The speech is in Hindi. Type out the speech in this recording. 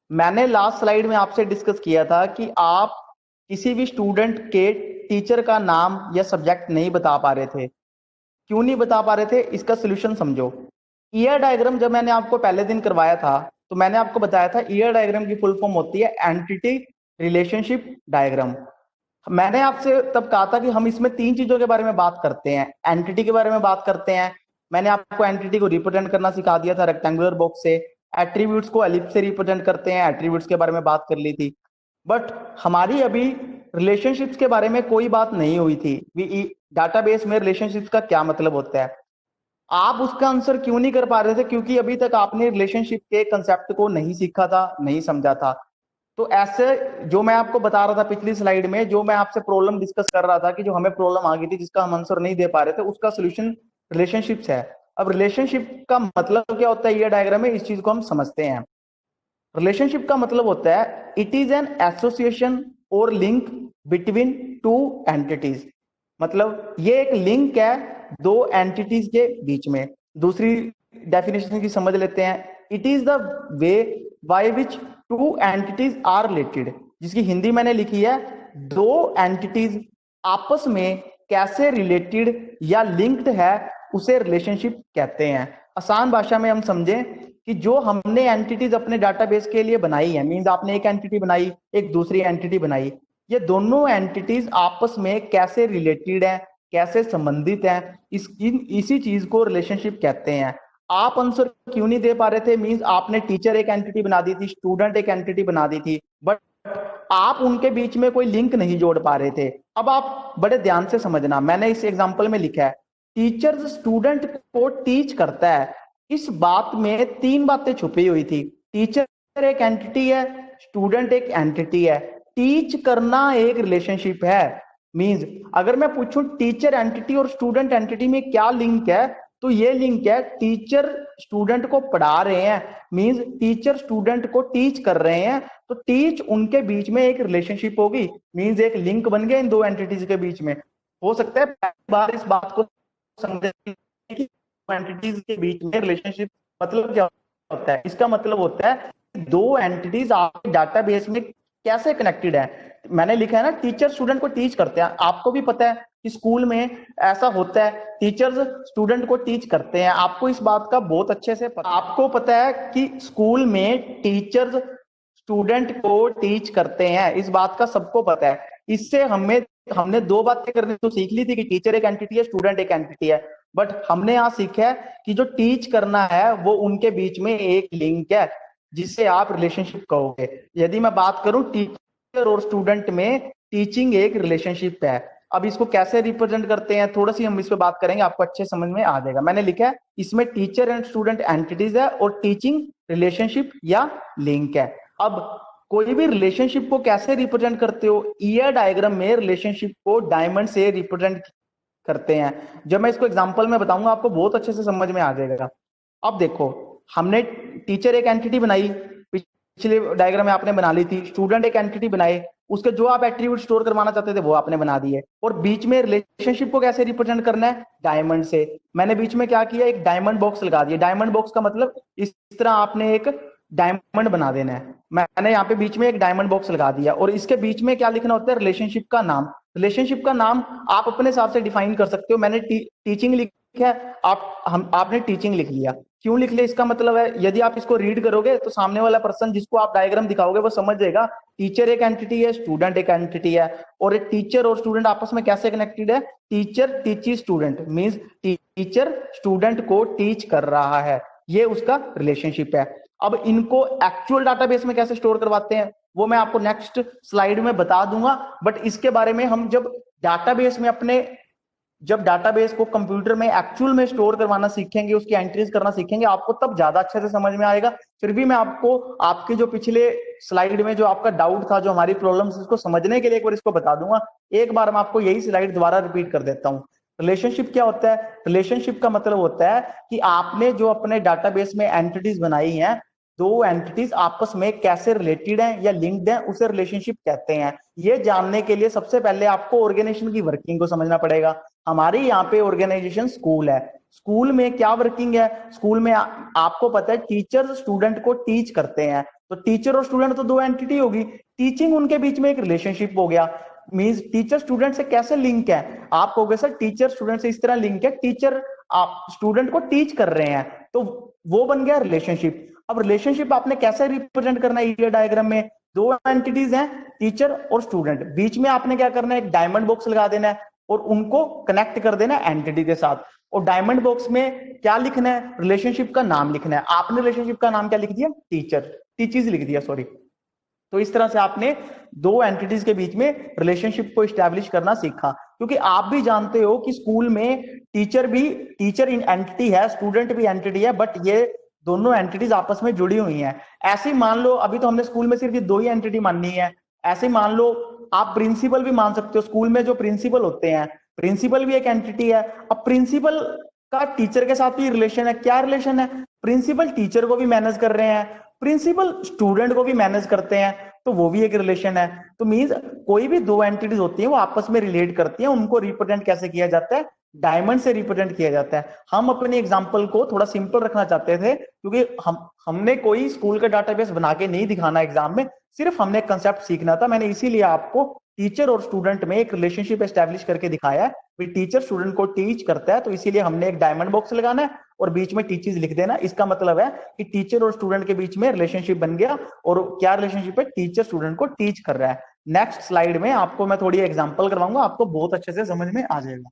मैंने लास्ट स्लाइड में आपसे डिस्कस किया था कि आप किसी भी स्टूडेंट के टीचर का नाम या सब्जेक्ट नहीं बता पा रहे थे। क्यों नहीं बता पा रहे थे, इसका सोल्यूशन समझो। ईयर डायग्राम जब मैंने आपको पहले दिन करवाया था तो मैंने आपको बताया था ईयर डायग्राम की फुल फॉर्म होती है एंटिटी रिलेशनशिप डायग्राम। मैंने आपसे तब कहा था कि हम इसमें तीन चीजों के बारे में बात करते हैं। एंटिटी के बारे में बात करते हैं, मैंने आपको एंटिटी को रिप्रेजेंट करना सिखा दिया था रेक्टेंगुलर बॉक्स से। एट्रीब्यूट्स को एलिप्स से रिप्रेजेंट करते हैं, एट्रीब्यूट्स के बारे में बात कर ली थी। बट हमारी अभी रिलेशनशिप्स के बारे में कोई बात नहीं हुई थी। डाटाबेस में रिलेशनशिप्स का क्या मतलब होता है, आप उसका आंसर क्यों नहीं कर पा रहे थे? क्योंकि अभी तक आपने रिलेशनशिप के कंसेप्ट को नहीं सीखा था, नहीं समझा था। तो ऐसे जो मैं आपको बता रहा था पिछली स्लाइड में, जो मैं आपसे प्रॉब्लम डिस्कस कर रहा था कि जो हमें प्रॉब्लम आ गई थी जिसका हम आंसर नहीं दे पा रहे थे, उसका सोल्यूशन रिलेशनशिप्स है। अब रिलेशनशिप का मतलब क्या होता है ये डायग्राम में, इस चीज को हम समझते हैं। रिलेशनशिप का मतलब होता है इट इज एन एसोसिएशन और लिंक बिटवीन टू एंटिटीज। मतलब ये एक लिंक है दो एंटिटीज के बीच में। दूसरी डेफिनेशन की समझ लेते हैं। It is the way by which two entities are related, जिसकी हिंदी मैंने लिखी है दो एंटिटीज आपस में कैसे रिलेटेड या लिंक्ड है, उसे रिलेशनशिप कहते हैं। आसान भाषा में हम समझें कि जो हमने एंटिटीज अपने डाटाबेस के लिए बनाई है, मींस आपने एक एंटिटी बनाई, एक दूसरी एंटिटी बनाई, ये दोनों एंटिटीज आपस में कैसे रिलेटेड है, कैसे संबंधित है, इसी चीज को रिलेशनशिप कहते हैं। आप आंसर क्यों नहीं दे पा रहे थे? मींस आपने टीचर एक एंटिटी बना दी थी, स्टूडेंट एक एंटिटी बना दी थी, बट आप उनके बीच में कोई लिंक नहीं जोड़ पा रहे थे। अब आप बड़े ध्यान से समझना, मैंने इस एग्जांपल में लिखा है टीचर स्टूडेंट को टीच करता है। इस बात में तीन बातें छुपी हुई थी। टीचर एक एंटिटी है, स्टूडेंट एक एंटिटी है, टीच करना एक रिलेशनशिप है। मींस अगर मैं पूछूं टीचर एंटिटी और स्टूडेंट एंटिटी में क्या लिंक है, तो ये लिंक है टीचर स्टूडेंट को पढ़ा रहे हैं, मींस टीचर स्टूडेंट को टीच कर रहे हैं, तो टीच उनके बीच में एक रिलेशनशिप होगी, मींस एक लिंक बन गया इन दो एंटिटीज के बीच में। हो सकता है पहली बार इस बात को समझे कि एंटिटीज के बीच में रिलेशनशिप मतलब क्या होता है। इसका मतलब होता है दो एंटिटीज आपके डाटाबेस में कैसे कनेक्टेड है। मैंने लिखा है ना टीचर स्टूडेंट को टीच करते हैं, आपको भी पता है कि स्कूल में ऐसा होता है, टीचर्स स्टूडेंट को टीच करते हैं। आपको इस बात का बहुत अच्छे से पता, आपको पता है कि स्कूल में टीचर्स स्टूडेंट को टीच करते हैं, इस बात का सबको पता है। इससे हमने दो बातें करनी तो सीख ली थी कि टीचर एक एंटिटी है, स्टूडेंट एक एंटिटी है, बट हमने यहाँ सीखा है कि जो टीच करना है वो उनके बीच में एक लिंक है जिसे आप रिलेशनशिप कहोगे। यदि मैं बात करूं टीचर और स्टूडेंट में, टीचिंग एक रिलेशनशिप है। अब इसको कैसे रिप्रेजेंट करते हैं थोड़ा सी हम इस पे बात करेंगे, आपको अच्छे समझ में आ जाएगा। मैंने लिखा है इसमें टीचर एंड स्टूडेंट एंटिटीज है और टीचिंग रिलेशनशिप या लिंक है। अब कोई भी रिलेशनशिप को कैसे रिप्रेजेंट करते हो? ईयर डायग्राम में रिलेशनशिप को डायमंड से रिप्रेजेंट करते हैं। जब मैं इसको एग्जांपल में बताऊंगा आपको बहुत अच्छे से समझ में आ जाएगा। अब देखो, हमने टीचर एक एंटिटी बनाई, पिछले डायग्राम में आपने बना ली थी, स्टूडेंट एक एंटिटी बनाए, उसके जो आप एट्रीब्यूट स्टोर करवाना चाहते थे वो आपने बना दिए, और बीच में रिलेशनशिप को कैसे रिप्रेजेंट करना है? डायमंड से। मैंने बीच में क्या किया, एक डायमंड बॉक्स लगा दिया। डायमंड बॉक्स का मतलब इस तरह आपने एक डायमंड बना देना है। मैंने यहाँ पे बीच में एक डायमंड बॉक्स लगा दिया, और इसके बीच में क्या लिखना होता है? रिलेशनशिप का नाम। रिलेशनशिप का नाम आप अपने हिसाब से डिफाइन कर सकते हो। मैंने टीचिंग लिखा है, आपने टीचिंग लिख लिया। क्यों लिख लिया? इसका मतलब है यदि आप इसको रीड करोगे तो सामने वाला पर्सन जिसको आप डायग्राम दिखाओगे वो समझ जाएगा टीचर एक एंटिटी है, स्टूडेंट एक एंटिटी है, और एक टीचर और स्टूडेंट आपस में कैसे कनेक्टेड है? Teacher teaching student, means teacher student को टीच कर रहा है, ये उसका रिलेशनशिप है। अब इनको एक्चुअल डाटाबेस में कैसे स्टोर करवाते हैं वो मैं आपको नेक्स्ट स्लाइड में बता दूंगा। बट इसके बारे में हम जब डाटाबेस को कंप्यूटर में एक्चुअल में स्टोर करवाना सीखेंगे, उसकी एंट्रीज करना सीखेंगे, आपको तब ज्यादा अच्छे से समझ में आएगा। फिर भी मैं आपको आपके जो पिछले स्लाइड में जो आपका डाउट था, जो हमारी प्रॉब्लम्स, इसको समझने के लिए एक बार इसको बता दूंगा। एक बार मैं आपको यही स्लाइड दोबारा रिपीट कर देता हूँ। रिलेशनशिप क्या होता है? रिलेशनशिप का मतलब होता है कि आपने जो अपने डाटाबेस में एंटिटीज बनाई हैं दो एंटिटीज आपस में कैसे रिलेटेड हैं या लिंक्ड हैं उसे रिलेशनशिप कहते हैं। ये जानने के लिए सबसे पहले आपको ऑर्गेनाइजेशन की वर्किंग को समझना पड़ेगा। हमारे यहाँ पे ऑर्गेनाइजेशन स्कूल है, स्कूल में क्या वर्किंग है, स्कूल में आपको पता है टीचर स्टूडेंट को टीच करते हैं, तो टीचर और स्टूडेंट तो दो एंटिटी होगी, टीचिंग उनके बीच में एक रिलेशनशिप हो गया। मींस टीचर स्टूडेंट से कैसे लिंक है, आप कहोगे सर टीचर स्टूडेंट से इस तरह लिंक है, टीचर आप स्टूडेंट को टीच कर रहे हैं, तो वो बन गया रिलेशनशिप। अब रिलेशनशिप आपने कैसे रिप्रेजेंट करना है, ये डायग्राम में दो एंटिटीज हैं टीचर और स्टूडेंट, बीच में आपने क्या करना है, एक डायमंड बॉक्स लगा देना है और उनको कनेक्ट कर देना है एंटिटी के साथ। और डायमंड बॉक्स में क्या लिखना है, रिलेशनशिप का नाम लिखना है। आपने रिलेशनशिप का नाम क्या लिख दिया, टीचर, टीचीज लिख दिया, सॉरी। तो इस तरह से आपने दो एंटिटीज के बीच में रिलेशनशिप को एस्टैब्लिश करना सीखा, क्योंकि आप भी जानते हो कि स्कूल में टीचर इन एंटिटी है, स्टूडेंट भी एंटिटी है, बट ये दोनों एंटिटीज आपस में जुड़ी हुई हैं। ऐसे ही मान लो, अभी तो हमने स्कूल में सिर्फ ये दो ही एंटिटी माननी है, ऐसे मान लो आप प्रिंसिपल भी मान सकते हो। स्कूल में जो प्रिंसिपल होते हैं, प्रिंसिपल भी एक एंटिटी है। अब प्रिंसिपल का टीचर के साथ भी रिलेशन है, क्या रिलेशन है, प्रिंसिपल टीचर को भी मैनेज कर रहे हैं, प्रिंसिपल स्टूडेंट को भी मैनेज करते हैं, तो वो भी एक रिलेशन है। तो मींस कोई भी दो एंटिटीज होती हैं वो आपस में रिलेट करती हैं, उनको रिप्रेजेंट कैसे किया जाता है, डायमंड से रिप्रेजेंट किया जाता है। हम अपने एग्जांपल को थोड़ा सिंपल रखना चाहते थे, क्योंकि हमने कोई स्कूल का डाटाबेस बना के नहीं दिखाना एग्जाम में, सिर्फ हमने कंसेप्ट सीखना था। मैंने इसीलिए आपको टीचर और स्टूडेंट में एक रिलेशनशिप एस्टैब्लिश करके दिखाया है। टीचर स्टूडेंट को टीच करता है, तो इसीलिए हमने एक डायमंड बॉक्स लगाना है और बीच में टीचर्स लिख देना। इसका मतलब है कि टीचर और स्टूडेंट के बीच में रिलेशनशिप बन गया। और क्या रिलेशनशिप है, टीचर स्टूडेंट को टीच कर रहा है। नेक्स्ट स्लाइड में आपको मैं थोड़ी एग्जांपल करवाऊंगा, आपको बहुत अच्छे से समझ में आ जाएगा।